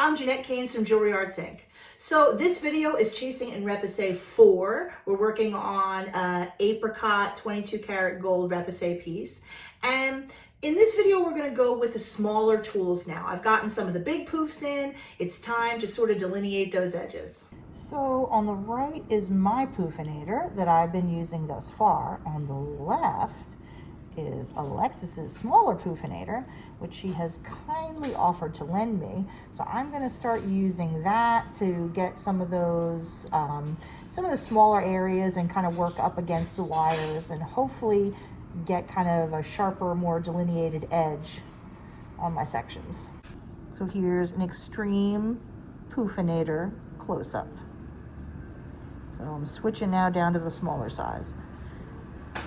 I'm Jeanette Keynes from Jewelry Arts Inc. So this video is Chasing and Repousse 4. We're working on Apricot 22 karat gold repousse piece. And in this video, we're gonna go with the smaller tools now. I've gotten some of the big poofs in. It's time to sort of delineate those edges. So on the right is my poofinator that I've been using thus far. On the left is Alexis's smaller poofinator, which she has kindly offered to lend me. So I'm going to start using that to get some of those, some of the smaller areas and kind of work up against the wires and hopefully get kind of a sharper, more delineated edge on my sections. So here's an extreme poofinator close-up. So I'm switching now down to the smaller size.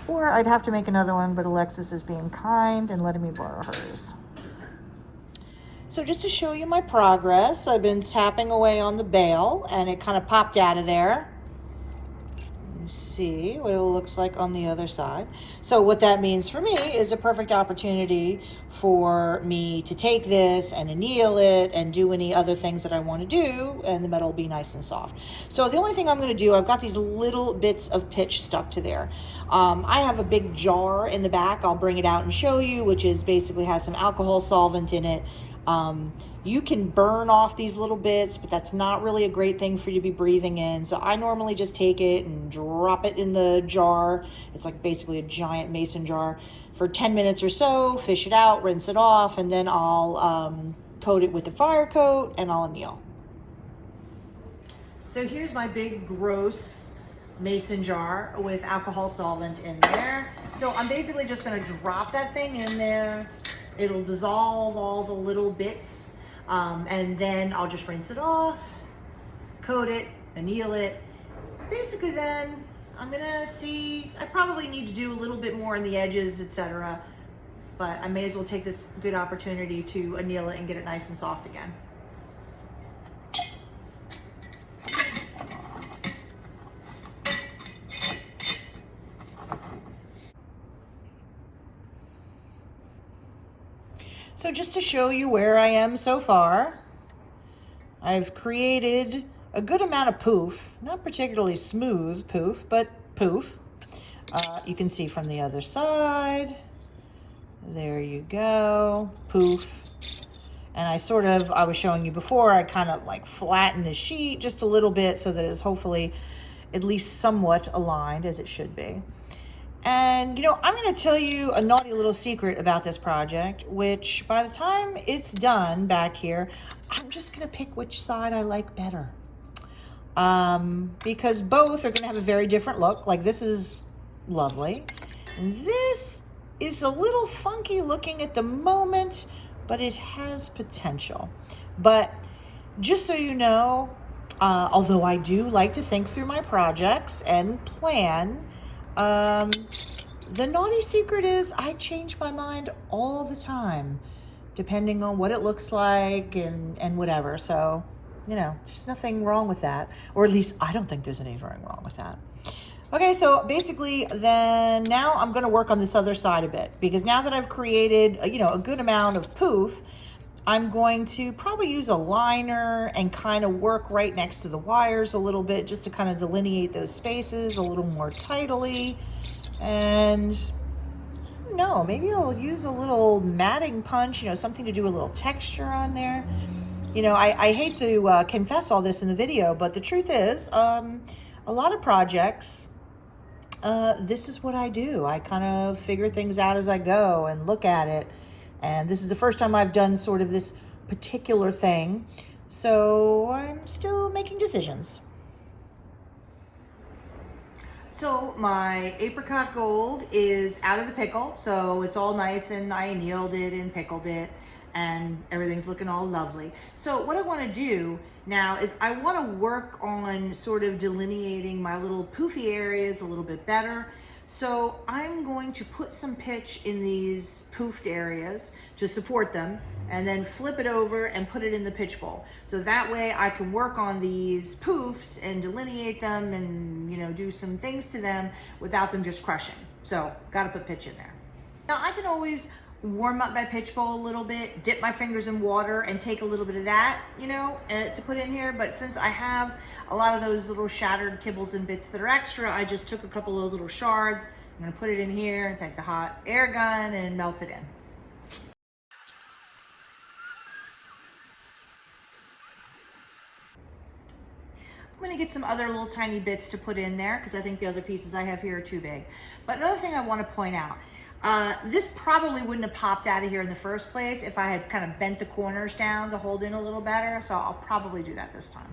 Or I'd have to make another one, but Alexis is being kind and letting me borrow hers. So just to show you my progress, I've been tapping away on the bail and it kind of popped out of there. You see what it looks like on the other side. So what that means for me is a perfect opportunity for me to take this and anneal it and do any other things that I want to do, and the metal will be nice and soft. So the only thing I'm going to do, I've got these little bits of pitch stuck to there. I have a big jar in the back. I'll bring it out and show you, which is basically has some alcohol solvent in it. You can burn off these little bits, but that's not really a great thing for you to be breathing in. So I normally just take it and drop it in the jar. It's like basically a giant mason jar for 10 minutes or so, fish it out, rinse it off, and then I'll coat it with a fire coat and I'll anneal. So here's my big gross mason jar with alcohol solvent in there. So I'm basically just gonna drop that thing in there. It'll dissolve all the little bits, and then I'll just rinse it off, coat it, anneal it. Basically then, I'm gonna see, I probably need to do a little bit more in the edges, etc. But I may as well take this good opportunity to anneal it and get it nice and soft again. So just to show you where I am so far, I've created a good amount of poof, not particularly smooth poof, but poof. You can see from the other side. There you go, poof. And I was showing you before, I kind of like flattened the sheet just a little bit so that it's hopefully at least somewhat aligned as it should be. And, you know, I'm going to tell you a naughty little secret about this project, which by the time it's done back here, I'm just going to pick which side I like better. Because both are going to have a very different look. Like this is lovely. This is a little funky looking at the moment, but it has potential. But just so you know, although I do like to think through my projects and plan, the naughty secret is I change my mind all the time, depending on what it looks like and whatever. So, you know, there's nothing wrong with that, or at least I don't think there's anything wrong with that. Okay, so basically then now I'm going to work on this other side a bit, because now that I've created, you know, a good amount of poof, I'm going to probably use a liner and kind of work right next to the wires a little bit just to kind of delineate those spaces a little more tidily. And I don't know, maybe I'll use a little matting punch, you know, something to do a little texture on there. You know, I hate to confess all this in the video, but the truth is, a lot of projects, this is what I do. I kind of figure things out as I go and look at it. And this is the first time I've done sort of this particular thing. So I'm still making decisions. So my apricot gold is out of the pickle. So it's all nice and I annealed it and pickled it and everything's looking all lovely. So what I want to do now is I want to work on sort of delineating my little poofy areas a little bit better. So I'm going to put some pitch in these poofed areas to support them and then flip it over and put it in the pitch bowl. So that way I can work on these poofs and delineate them and, you know, do some things to them without them just crushing. So got to put pitch in there. Now I can always warm up my pitch bowl a little bit, dip my fingers in water and take a little bit of that, you know, to put in here. But since I have a lot of those little shattered kibbles and bits that are extra, I just took a couple of those little shards. I'm gonna put it in here and take the hot air gun and melt it in. I'm gonna get some other little tiny bits to put in there because I think the other pieces I have here are too big. But another thing I wanna point out, this probably wouldn't have popped out of here in the first place if I had kind of bent the corners down to hold in a little better, so I'll probably do that this time.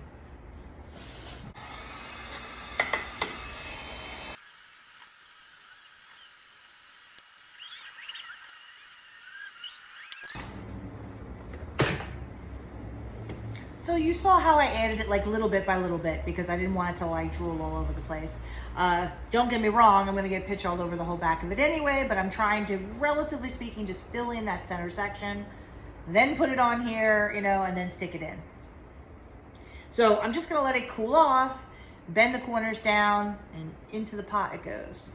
So you saw how I added it like little bit by little bit because I didn't want it to like drool all over the place. Don't get me wrong, I'm gonna get pitch all over the whole back of it anyway, but I'm trying to, relatively speaking, just fill in that center section, then put it on here, you know, and then stick it in. So I'm just gonna let it cool off, bend the corners down, and into the pot it goes.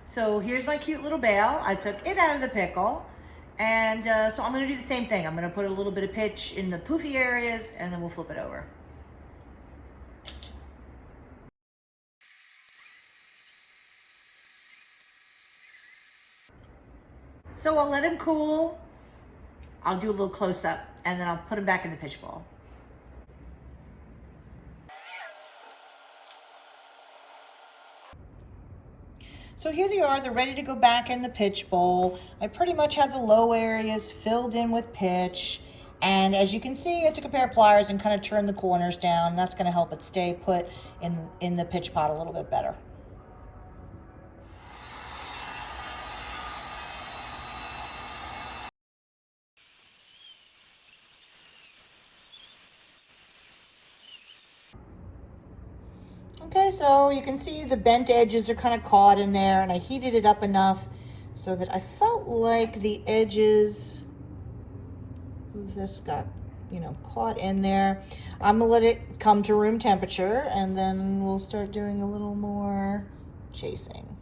So here's my cute little bale. I took it out of the pickle. And so I'm gonna do the same thing. I'm gonna put a little bit of pitch in the poofy areas and then we'll flip it over. So I'll let him cool. I'll do a little close up and then I'll put him back in the pitch bowl. So here they are, they're ready to go back in the pitch bowl. I pretty much have the low areas filled in with pitch. And as you can see, I took a pair of pliers and kind of trimmed the corners down. That's gonna help it stay put in the pitch pot a little bit better. Okay, so you can see the bent edges are kind of caught in there, and I heated it up enough so that I felt like the edges of this got, you know, caught in there. I'm gonna let it come to room temperature and then we'll start doing a little more chasing.